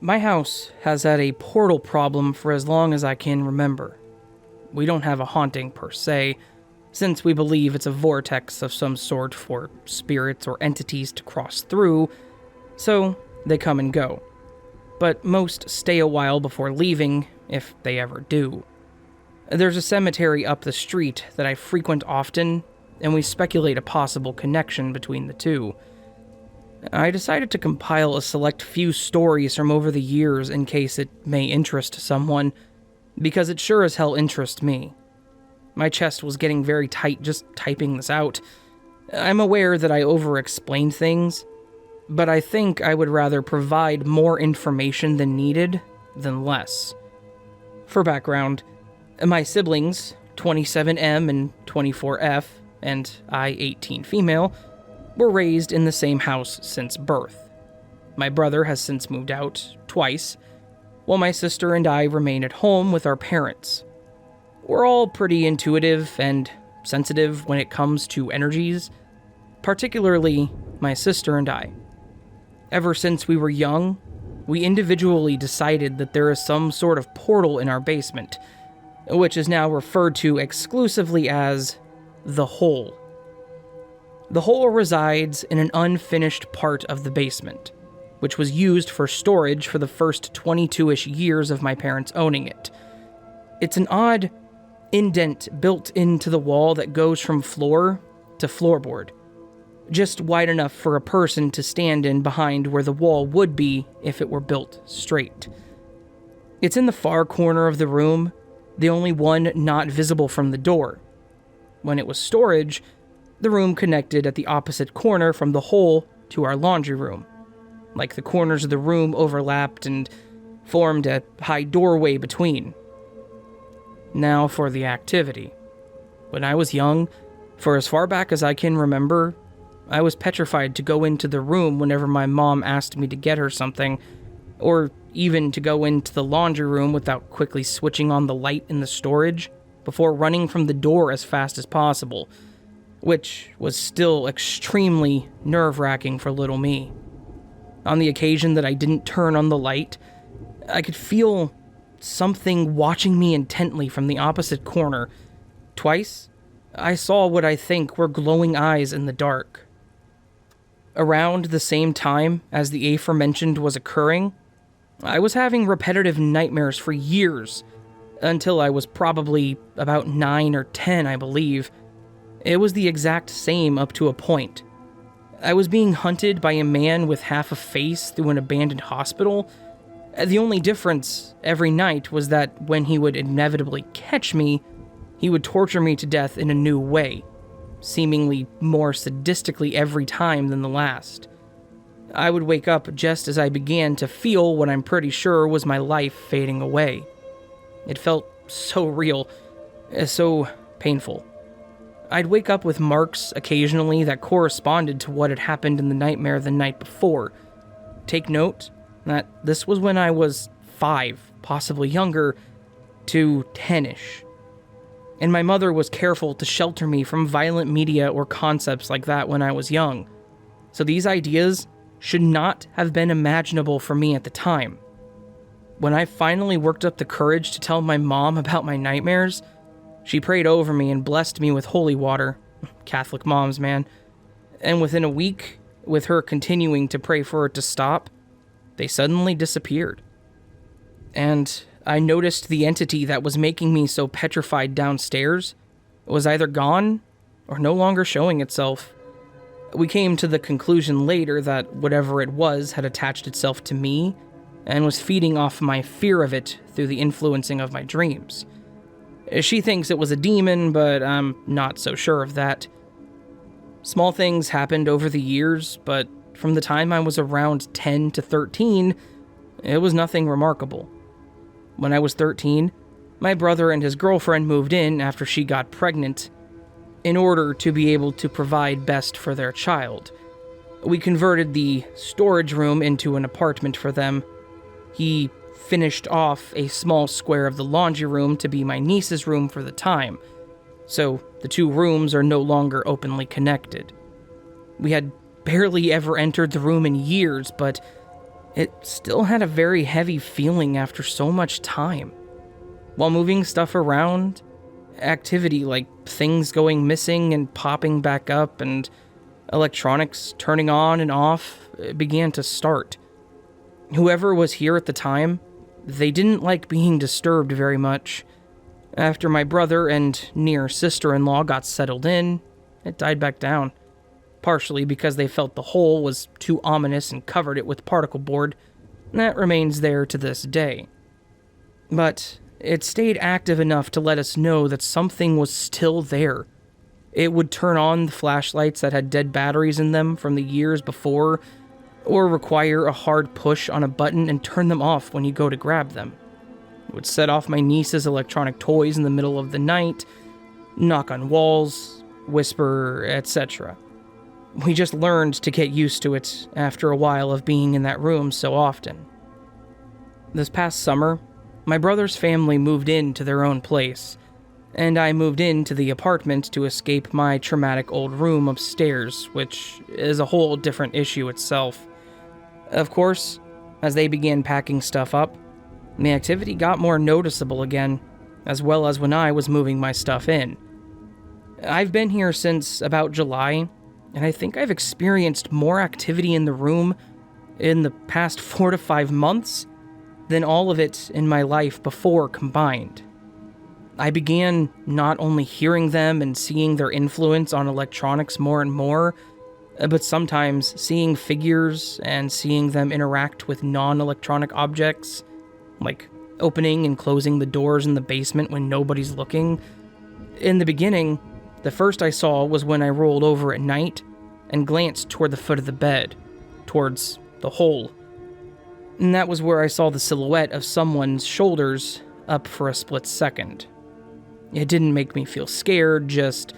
My house has had a portal problem for as long as I can remember. We don't have a haunting per se, since we believe it's a vortex of some sort for spirits or entities to cross through, so they come and go. But most stay a while before leaving, if they ever do. There's a cemetery up the street that I frequent often, and we speculate a possible connection between the two. I decided to compile a select few stories from over the years in case it may interest someone, because it sure as hell interests me. My chest was getting very tight just typing this out. I'm aware that I over-explained things, but I think I would rather provide more information than needed than less. For background, my siblings, 27M and 24F, and I, 18 female, were raised in the same house since birth. My brother has since moved out twice, while my sister and I remain at home with our parents. We're all pretty intuitive and sensitive when it comes to energies, particularly my sister and I. Ever since we were young, we individually decided that there is some sort of portal in our basement, which is now referred to exclusively as the hole. The hole resides in an unfinished part of the basement, which was used for storage for the first 22-ish years of my parents owning it. It's an odd indent built into the wall that goes from floor to floorboard, just wide enough for a person to stand in behind where the wall would be if it were built straight. It's in the far corner of the room, the only one not visible from the door. When it was storage, the room connected at the opposite corner from the hole to our laundry room. Like the corners of the room overlapped and formed a high doorway between. Now for the activity. When I was young, for as far back as I can remember, I was petrified to go into the room whenever my mom asked me to get her something, or even to go into the laundry room without quickly switching on the light in the storage before running from the door as fast as possible, which was still extremely nerve-wracking for little me. On the occasion that I didn't turn on the light, I could feel something watching me intently from the opposite corner. Twice, I saw what I think were glowing eyes in the dark. Around the same time as the aforementioned was occurring, I was having repetitive nightmares for years, until I was probably about 9 or 10, I believe. It was the exact same up to a point. I was being hunted by a man with half a face through an abandoned hospital. The only difference every night was that when he would inevitably catch me, he would torture me to death in a new way, seemingly more sadistically every time than the last. I would wake up just as I began to feel what I'm pretty sure was my life fading away. It felt so real, so painful. I'd wake up with marks occasionally that corresponded to what had happened in the nightmare the night before. Take note that this was when I was 5, possibly younger, to 10-ish. And my mother was careful to shelter me from violent media or concepts like that when I was young. So these ideas should not have been imaginable for me at the time. When I finally worked up the courage to tell my mom about my nightmares, she prayed over me and blessed me with holy water. Catholic moms, man. And within a week, with her continuing to pray for it to stop, they suddenly disappeared. And I noticed the entity that was making me so petrified downstairs was either gone or no longer showing itself. We came to the conclusion later that whatever it was had attached itself to me and was feeding off my fear of it through the influencing of my dreams. She thinks it was a demon, but I'm not so sure of that. Small things happened over the years, but from the time I was around 10 to 13, it was nothing remarkable. When I was 13, my brother and his girlfriend moved in after she got pregnant, in order to be able to provide best for their child. We converted the storage room into an apartment for them. He finished off a small square of the laundry room to be my niece's room for the time, so the two rooms are no longer openly connected. We had barely ever entered the room in years, but it still had a very heavy feeling after so much time. While moving stuff around, activity like things going missing and popping back up and electronics turning on and off began to start. Whoever was here at the time, they didn't like being disturbed very much. After my brother and near sister-in-law got settled in, it died back down. Partially because they felt the hole was too ominous and covered it with particle board. That remains there to this day. But it stayed active enough to let us know that something was still there. It would turn on the flashlights that had dead batteries in them from the years before, or require a hard push on a button and turn them off when you go to grab them. It would set off my niece's electronic toys in the middle of the night, knock on walls, whisper, etc. We just learned to get used to it after a while of being in that room so often. This past summer, my brother's family moved into their own place, and I moved into the apartment to escape my traumatic old room upstairs, which is a whole different issue itself. Of course, as they began packing stuff up, the activity got more noticeable again, as well as when I was moving my stuff in. I've been here since about July, and I think I've experienced more activity in the room in the past 4 to 5 months than all of it in my life before combined. I began not only hearing them and seeing their influence on electronics more and more, but sometimes seeing figures and seeing them interact with non-electronic objects, like opening and closing the doors in the basement when nobody's looking. In the beginning, the first I saw was when I rolled over at night and glanced toward the foot of the bed, towards the hole. And that was where I saw the silhouette of someone's shoulders up for a split second. It didn't make me feel scared, just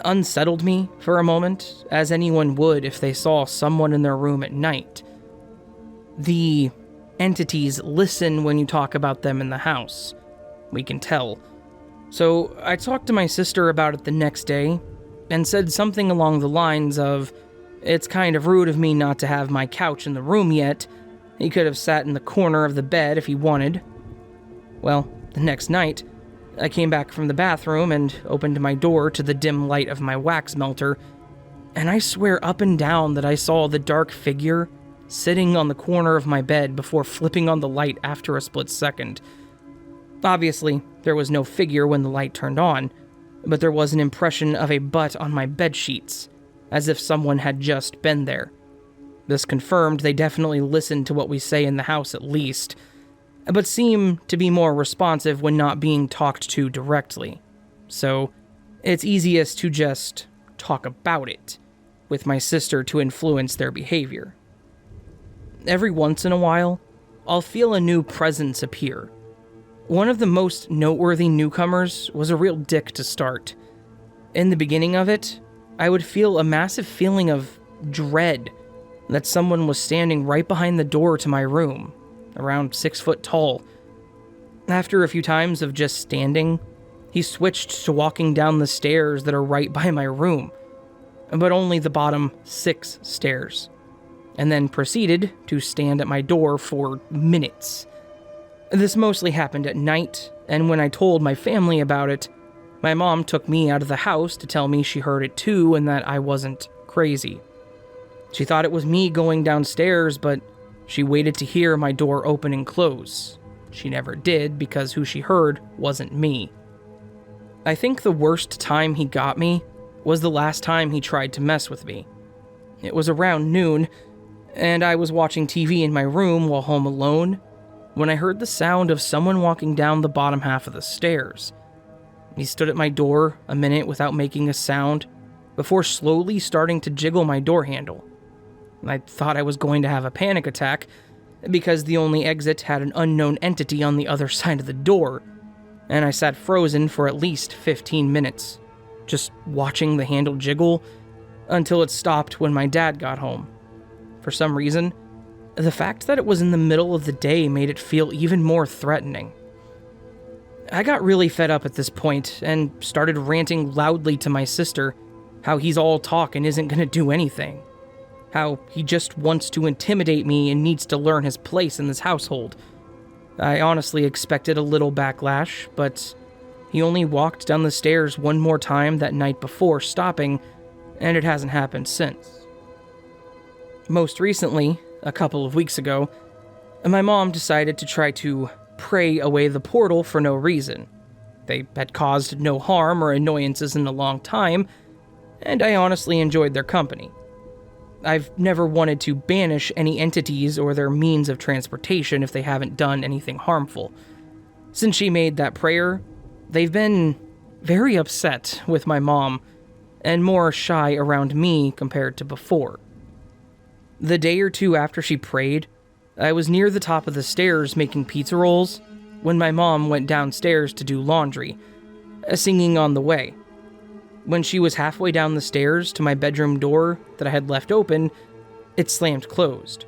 unsettled me for a moment, as anyone would if they saw someone in their room at night. The entities listen when you talk about them in the house. We can tell. So I talked to my sister about it the next day, and said something along the lines of, "It's kind of rude of me not to have my couch in the room yet. He could have sat in the corner of the bed if he wanted." Well, the next night, I came back from the bathroom and opened my door to the dim light of my wax melter, and I swear up and down that I saw the dark figure sitting on the corner of my bed before flipping on the light after a split second. Obviously, there was no figure when the light turned on, but there was an impression of a butt on my bed sheets, as if someone had just been there. This confirmed they definitely listened to what we say in the house at least, but seem to be more responsive when not being talked to directly. So, it's easiest to just talk about it, with my sister to influence their behavior. Every once in a while, I'll feel a new presence appear. One of the most noteworthy newcomers was a real dick to start. In the beginning of it, I would feel a massive feeling of dread that someone was standing right behind the door to my room, around 6 foot tall. After a few times of just standing, he switched to walking down the stairs that are right by my room, but only the bottom 6 stairs, and then proceeded to stand at my door for minutes. This mostly happened at night, and when I told my family about it, my mom took me out of the house to tell me she heard it too and that I wasn't crazy. She thought it was me going downstairs, but she waited to hear my door open and close. She never did because who she heard wasn't me. I think the worst time he got me was the last time he tried to mess with me. It was around noon, and I was watching TV in my room while home alone when I heard the sound of someone walking down the bottom half of the stairs. He stood at my door a minute without making a sound before slowly starting to jiggle my door handle. I thought I was going to have a panic attack because the only exit had an unknown entity on the other side of the door, and I sat frozen for at least 15 minutes, just watching the handle jiggle until it stopped when my dad got home. For some reason, the fact that it was in the middle of the day made it feel even more threatening. I got really fed up at this point and started ranting loudly to my sister how he's all talk and isn't going to do anything. how he just wants to intimidate me and needs to learn his place in this household. I honestly expected a little backlash, but he only walked down the stairs one more time that night before stopping, and it hasn't happened since. Most recently, a couple of weeks ago, my mom decided to try to pray away the portal for no reason. They had caused no harm or annoyances in a long time, and I honestly enjoyed their company. I've never wanted to banish any entities or their means of transportation if they haven't done anything harmful. Since she made that prayer, they've been very upset with my mom and more shy around me compared to before. The day or two after she prayed, I was near the top of the stairs making pizza rolls when my mom went downstairs to do laundry, singing on the way. When she was halfway down the stairs to my bedroom door that I had left open, it slammed closed.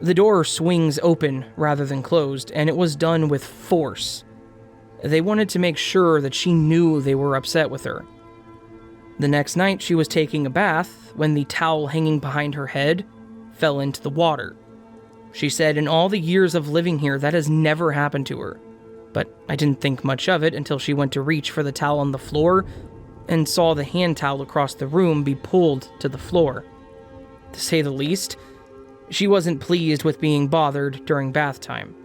The door swings open rather than closed, and it was done with force. They wanted to make sure that she knew they were upset with her. The next night, she was taking a bath when the towel hanging behind her head fell into the water. She said in all the years of living here, that has never happened to her. But I didn't think much of it until she went to reach for the towel on the floor and saw the hand towel across the room be pulled to the floor. To say the least, she wasn't pleased with being bothered during bath time.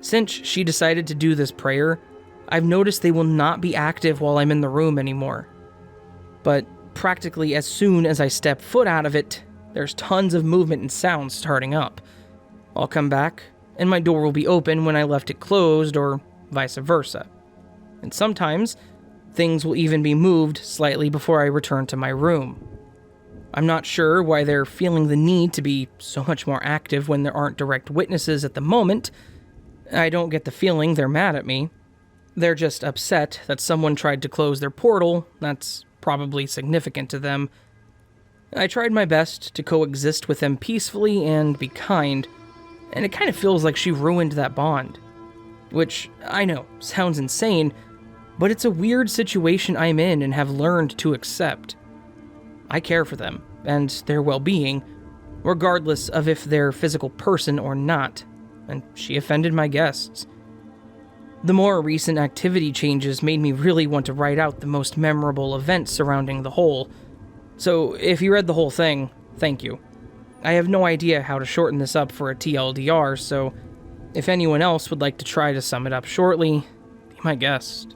Since she decided to do this prayer, I've noticed they will not be active while I'm in the room anymore. But practically as soon as I step foot out of it, there's tons of movement and sound starting up. I'll come back, and my door will be open when I left it closed, or vice versa. And sometimes, things will even be moved slightly before I return to my room. I'm not sure why they're feeling the need to be so much more active when there aren't direct witnesses at the moment. I don't get the feeling they're mad at me. They're just upset that someone tried to close their portal. That's probably significant to them. I tried my best to coexist with them peacefully and be kind, and it kind of feels like she ruined that bond. Which, I know, sounds insane, but it's a weird situation I'm in and have learned to accept. I care for them, and their well-being, regardless of if they're a physical person or not, and she offended my guests. The more recent activity changes made me really want to write out the most memorable events surrounding the whole. So, if you read the whole thing, thank you. I have no idea how to shorten this up for a TLDR, so if anyone else would like to try to sum it up shortly, be my guest.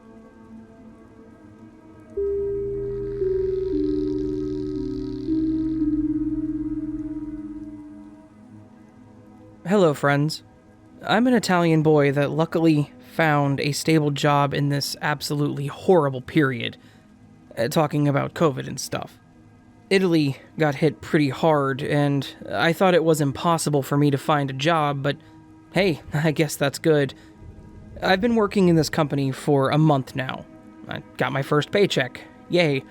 Hello, friends. I'm an Italian boy that luckily found a stable job in this absolutely horrible period, talking about COVID and stuff. Italy got hit pretty hard, and I thought it was impossible for me to find a job, but hey, I guess that's good. I've been working in this company for a month now. I got my first paycheck. Yay.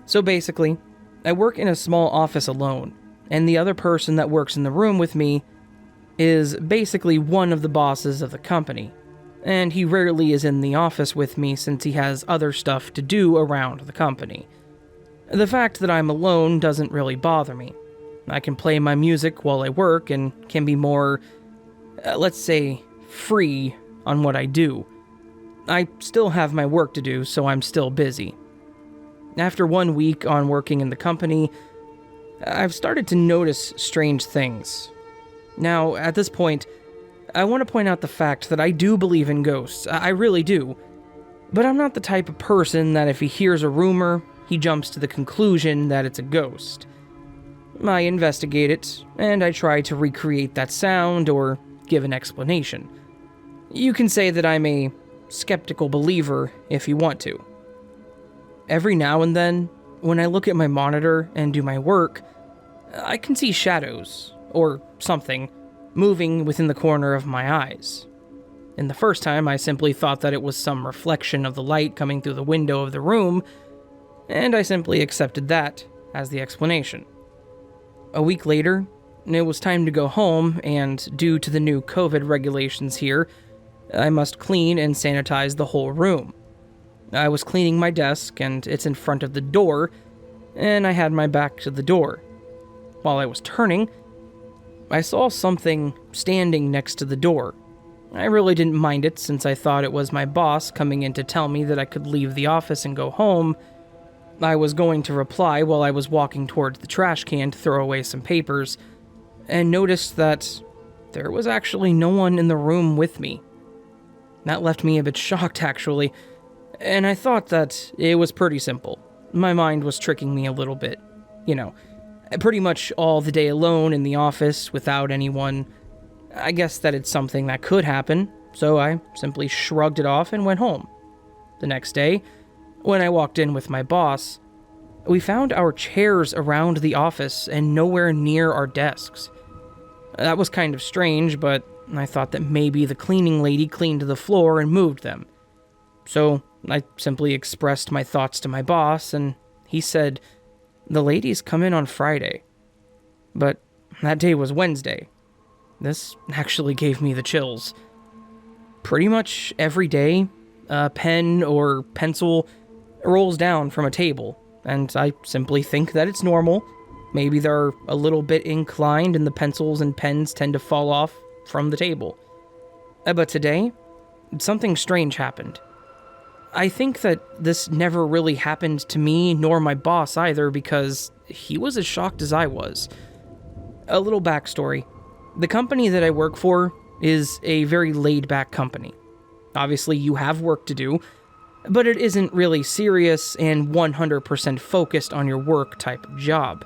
So basically, I work in a small office alone, and the other person that works in the room with me is basically one of the bosses of the company, and he rarely is in the office with me since he has other stuff to do around the company. The fact that I'm alone doesn't really bother me. I can play my music while I work and can be more, let's say, free on what I do. I still have my work to do, so I'm still busy. After 1 week on working in the company, I've started to notice strange things. Now, at this point, I want to point out the fact that I do believe in ghosts. I really do. But I'm not the type of person that if he hears a rumor, he jumps to the conclusion that it's a ghost. I investigate it, and I try to recreate that sound or give an explanation. You can say that I'm a skeptical believer if you want to. Every now and then, when I look at my monitor and do my work, I can see shadows, or something, moving within the corner of my eyes. And the first time, I simply thought that it was some reflection of the light coming through the window of the room, and I simply accepted that as the explanation. A week later, it was time to go home, and due to the new COVID regulations here, I must clean and sanitize the whole room. I was cleaning my desk, and it's in front of the door, and I had my back to the door. while I was turning, I saw something standing next to the door. I really didn't mind it since I thought it was my boss coming in to tell me that I could leave the office and go home. I was going to reply while I was walking towards the trash can to throw away some papers, and noticed that there was actually no one in the room with me. That left me a bit shocked, actually, and I thought that it was pretty simple. My mind was tricking me a little bit. Pretty much all the day alone in the office without anyone. I guess that it's something that could happen, so I simply shrugged it off and went home. The next day, when I walked in with my boss, we found our chairs around the office and nowhere near our desks. That was kind of strange, but I thought that maybe the cleaning lady cleaned the floor and moved them. So I simply expressed my thoughts to my boss, and he said, "The ladies come in on Friday." But that day was Wednesday. This actually gave me the chills. Pretty much every day, a pen or pencil rolls down from a table, and I simply think that it's normal. Maybe they're a little bit inclined and the pencils and pens tend to fall off from the table. But today, something strange happened. I think that this never really happened to me nor my boss either, because he was as shocked as I was. A little backstory. The company that I work for is a very laid-back company. Obviously, you have work to do, but it isn't really serious and 100% focused on your work type of job.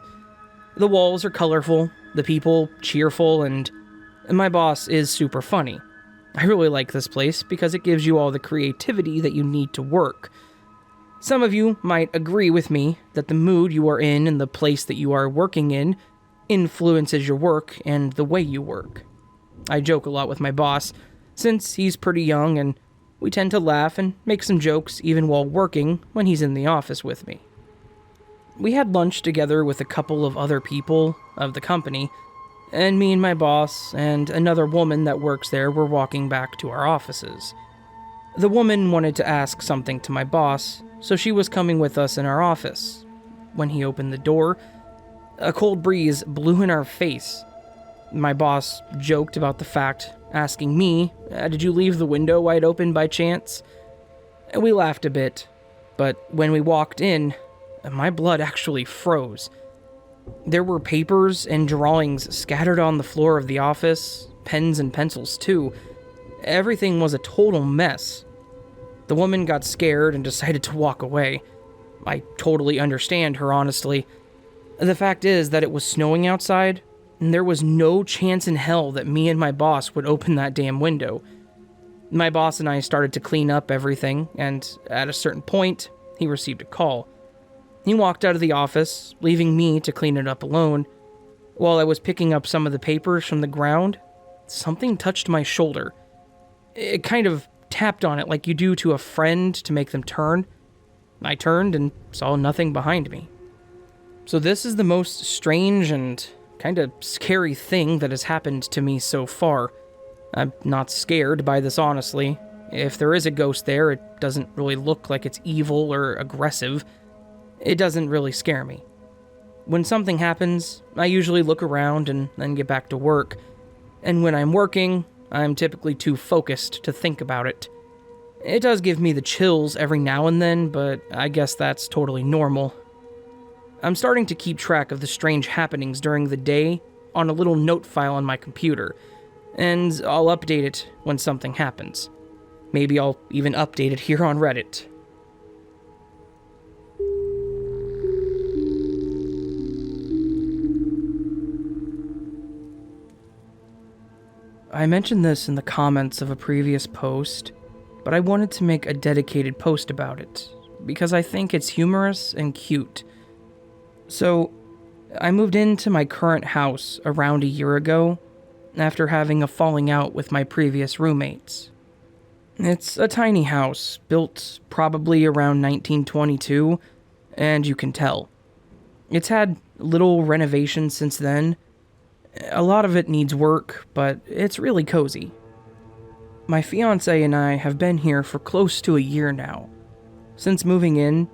The walls are colorful, the people cheerful, and my boss is super funny. I really like this place because it gives you all the creativity that you need to work. Some of you might agree with me that the mood you are in and the place that you are working in influences your work and the way you work. I joke a lot with my boss, since he's pretty young, and we tend to laugh and make some jokes even while working when he's in the office with me. We had lunch together with a couple of other people of the company, and me and my boss and another woman that works there were walking back to our offices. The woman wanted to ask something to my boss, so she was coming with us in our office. When he opened the door, a cold breeze blew in our face. My boss joked about the fact, asking me, "Did you leave the window wide open by chance?" We laughed a bit, but when we walked in, my blood actually froze. There were papers and drawings scattered on the floor of the office, pens and pencils too. Everything was a total mess. The woman got scared and decided to walk away. I totally understand her, honestly. The fact is that it was snowing outside, and there was no chance in hell that me and my boss would open that damn window. My boss and I started to clean up everything, and at a certain point, he received a call. He walked out of the office, leaving me to clean it up alone. While I was picking up some of the papers from the ground, something touched my shoulder. It kind of tapped on it like you do to a friend to make them turn. I turned and saw nothing behind me. So this is the most strange and kind of scary thing that has happened to me so far. I'm not scared by this, honestly. If there is a ghost there, it doesn't really look like it's evil or aggressive. It doesn't really scare me. When something happens, I usually look around and then get back to work. And when I'm working, I'm typically too focused to think about it. It does give me the chills every now and then, but I guess that's totally normal. I'm starting to keep track of the strange happenings during the day on a little note file on my computer, and I'll update it when something happens. Maybe I'll even update it here on Reddit. I mentioned this in the comments of a previous post, but I wanted to make a dedicated post about it, because I think it's humorous and cute. So, I moved into my current house around a year ago, after having a falling out with my previous roommates. It's a tiny house, built probably around 1922, and you can tell. It's had little renovations since then. A lot of it needs work, but it's really cozy. My fiancé and I have been here for close to a year now. Since moving in,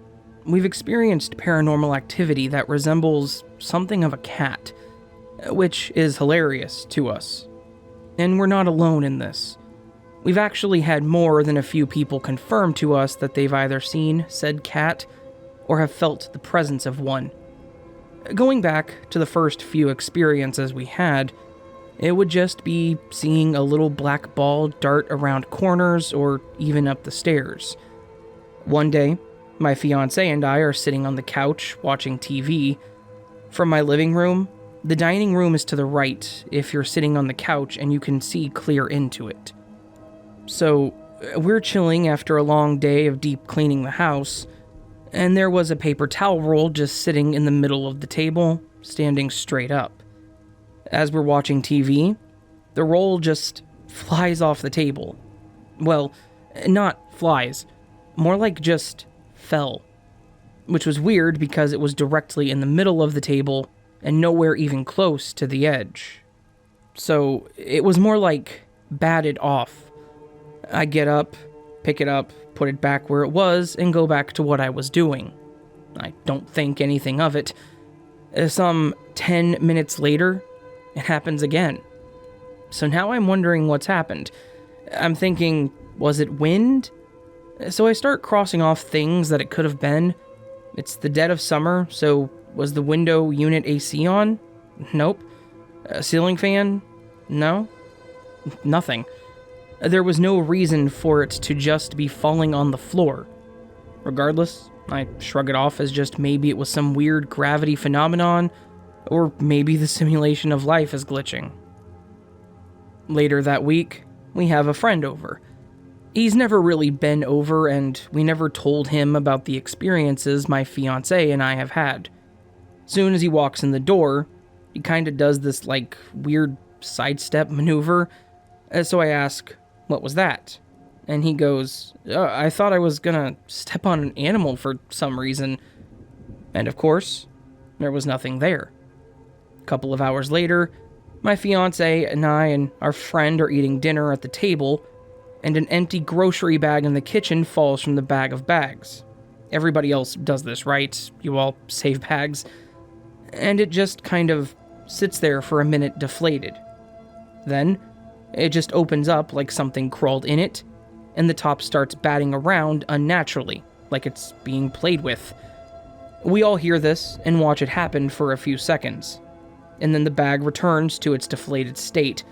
we've experienced paranormal activity that resembles something of a cat. which is hilarious to us. And we're not alone in this. We've actually had more than a few people confirm to us that they've either seen said cat or have felt the presence of one. Going back to the first few experiences we had, it would just be seeing a little black ball dart around corners or even up the stairs. One day, my fiancé and I are sitting on the couch watching TV. From my living room, the dining room is to the right if you're sitting on the couch and you can see clear into it. So, we're chilling after a long day of deep cleaning the house, and there was a paper towel roll just sitting in the middle of the table, standing straight up. As we're watching TV, the roll just flies off the table. Well, not flies, more like just fell. Which was weird because it was directly in the middle of the table and nowhere even close to the edge. So it was more like batted off. I get up, pick it up, put it back where it was, and go back to what I was doing. I don't think anything of it. Some 10 minutes later, it happens again. So now I'm wondering what's happened. I'm thinking, was it wind? So I start crossing off things that it could have been. It's the dead of summer, so was the window unit AC on? Nope. A ceiling fan? No. Nothing. There was no reason for it to just be falling on the floor. Regardless, I shrug it off as just maybe it was some weird gravity phenomenon, or maybe the simulation of life is glitching. Later that week, we have a friend over. He's never really been over, and we never told him about the experiences my fiancé and I have had. Soon as he walks in the door, he kinda does this, weird sidestep maneuver. So I ask, what was that? And he goes, I thought I was gonna step on an animal for some reason. And of course, there was nothing there. A couple of hours later, my fiancé and I and our friend are eating dinner at the table, and an empty grocery bag in the kitchen falls from the bag of bags. Everybody else does this, right? You all save bags. And it just kind of sits there for a minute deflated. Then, it just opens up like something crawled in it, and the top starts batting around unnaturally, like it's being played with. We all hear this and watch it happen for a few seconds, and then the bag returns to its deflated state,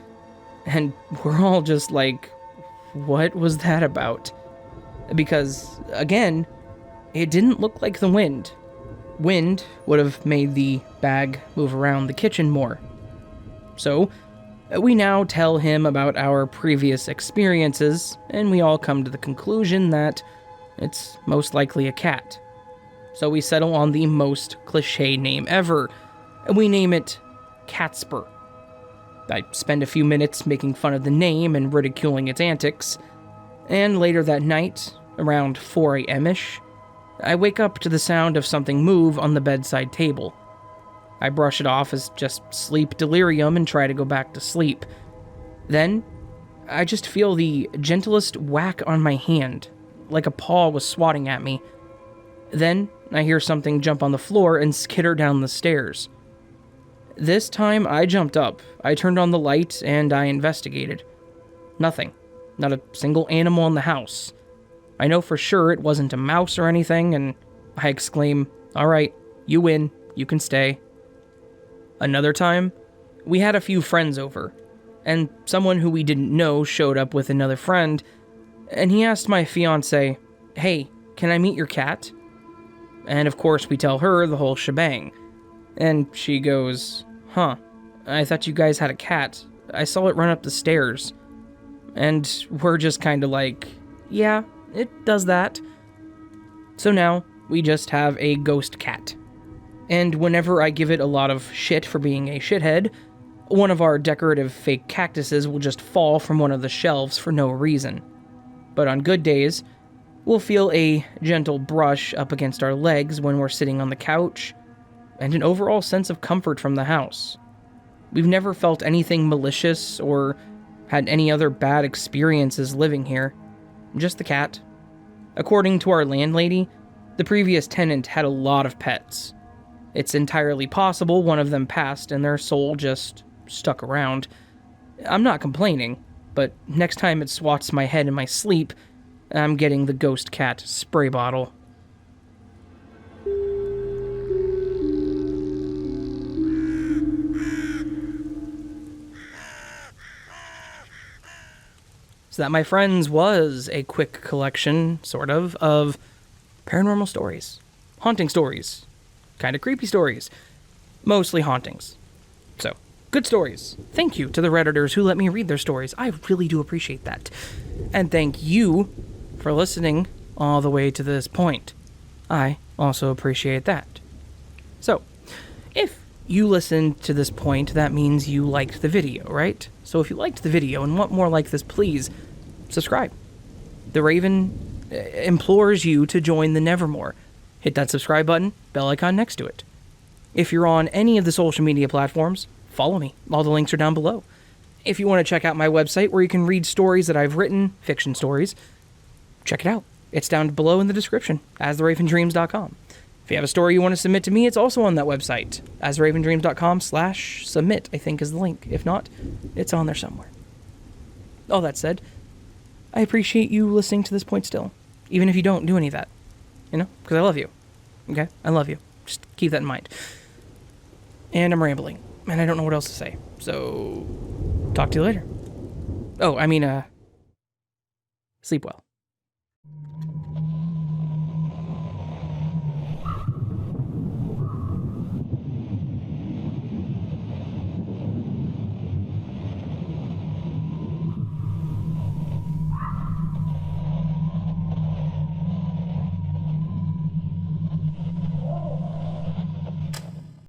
and we're all just like, what was that about? Because, again, it didn't look like the wind. Wind would have made the bag move around the kitchen more. So, we now tell him about our previous experiences, and we all come to the conclusion that it's most likely a cat. So we settle on the most cliché name ever, and we name it Catspur. I spend a few minutes making fun of the name and ridiculing its antics, and later that night, around 4 a.m.-ish, I wake up to the sound of something move on the bedside table. I brush it off as just sleep delirium and try to go back to sleep. Then, I just feel the gentlest whack on my hand, like a paw was swatting at me. Then, I hear something jump on the floor and skitter down the stairs. This time, I jumped up, I turned on the light, and I investigated. Nothing. Not a single animal in the house. I know for sure it wasn't a mouse or anything, and I exclaim, "Alright, you win, you can stay." Another time, we had a few friends over, and someone who we didn't know showed up with another friend, and he asked my fiancé, "Hey, can I meet your cat?" And of course we tell her the whole shebang. And she goes, "Huh, I thought you guys had a cat. I saw it run up the stairs." And we're just kinda like, yeah, it does that. So now, we just have a ghost cat. And whenever I give it a lot of shit for being a shithead, one of our decorative fake cactuses will just fall from one of the shelves for no reason. But on good days, we'll feel a gentle brush up against our legs when we're sitting on the couch, and an overall sense of comfort from the house. We've never felt anything malicious or had any other bad experiences living here. Just the cat. According to our landlady, the previous tenant had a lot of pets. It's entirely possible one of them passed and their soul just stuck around. I'm not complaining, but next time it swats my head in my sleep, I'm getting the ghost cat spray bottle. So that, my friends, was a quick collection, sort of paranormal stories. Haunting stories. Kind of creepy stories. Mostly hauntings. So, good stories. Thank you to the Redditors who let me read their stories. I really do appreciate that. And thank you for listening all the way to this point. I also appreciate that. So, if you listened to this point, that means you liked the video, right? So if you liked the video and want more like this, please subscribe. The Raven implores you to join the Nevermore. Hit that subscribe button, bell icon next to it. If you're on any of the social media platforms, follow me. All the links are down below. If you want to check out my website where you can read stories that I've written, fiction stories, check it out. It's down below in the description, astheravendreams.com. If you have a story you want to submit to me, it's also on that website. astheravendreams.com/submit, I think is the link. If not, it's on there somewhere. All that said, I appreciate you listening to this point still. Even if you don't do any of that. You know? Because I love you. Okay? I love you. Just keep that in mind. And I'm rambling. And I don't know what else to say. So, talk to you later. Oh, sleep well.